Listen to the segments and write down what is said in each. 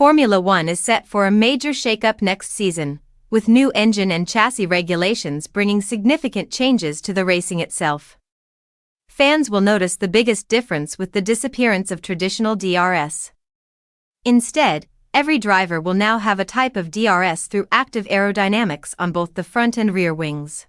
Formula One is set for a major shakeup next season, with new engine and chassis regulations bringing significant changes to the racing itself. Fans will notice the biggest difference with the disappearance of traditional DRS. Instead, every driver will now have a type of DRS through active aerodynamics on both the front and rear wings.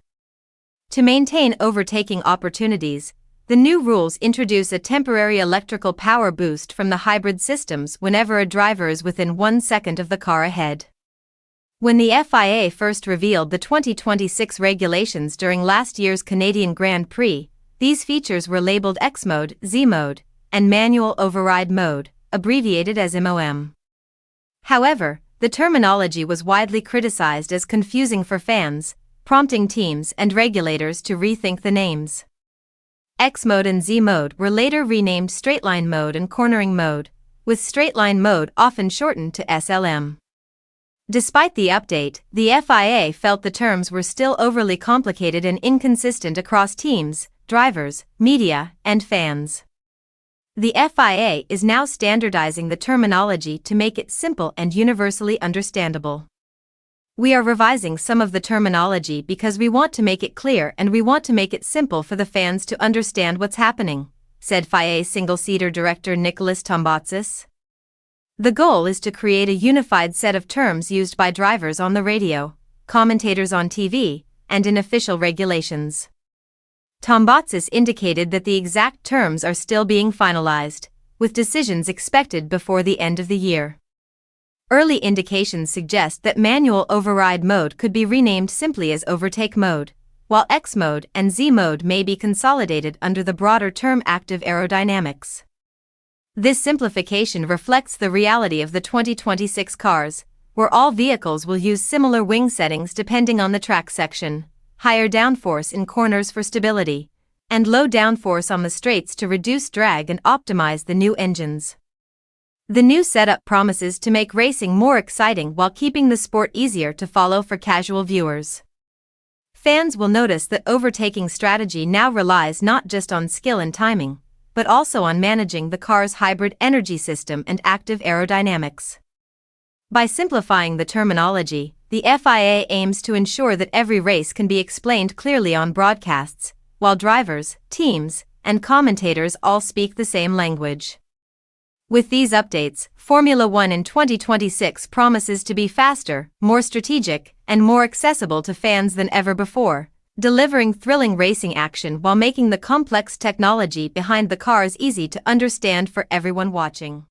To maintain overtaking opportunities, the new rules introduce a temporary electrical power boost from the hybrid systems whenever a driver is within 1 second of the car ahead. When the FIA first revealed the 2026 regulations during last year's Canadian Grand Prix, these features were labeled X Mode, Z Mode, and Manual Override Mode, abbreviated as MOM. However, the terminology was widely criticized as confusing for fans, prompting teams and regulators to rethink the names. X Mode and Z Mode were later renamed Straightline Mode and Cornering Mode, with Straightline Mode often shortened to SLM. Despite the update, the FIA felt the terms were still overly complicated and inconsistent across teams, drivers, media, and fans. The FIA is now standardizing the terminology to make it simple and universally understandable. "We are revising some of the terminology because we want to make it clear and we want to make it simple for the fans to understand what's happening," said FIA single-seater director Nicholas Tombatsis. The goal is to create a unified set of terms used by drivers on the radio, commentators on TV, and in official regulations. Tombatsis indicated that the exact terms are still being finalized, with decisions expected before the end of the year. Early indications suggest that Manual Override Mode could be renamed simply as Overtake Mode, while X Mode and Z Mode may be consolidated under the broader term Active Aerodynamics. This simplification reflects the reality of the 2026 cars, where all vehicles will use similar wing settings depending on the track section, higher downforce in corners for stability, and low downforce on the straights to reduce drag and optimize the new engines. The new setup promises to make racing more exciting while keeping the sport easier to follow for casual viewers. Fans will notice that overtaking strategy now relies not just on skill and timing, but also on managing the car's hybrid energy system and active aerodynamics. By simplifying the terminology, the FIA aims to ensure that every race can be explained clearly on broadcasts, while drivers, teams, and commentators all speak the same language. With these updates, Formula One in 2026 promises to be faster, more strategic, and more accessible to fans than ever before, delivering thrilling racing action while making the complex technology behind the cars easy to understand for everyone watching.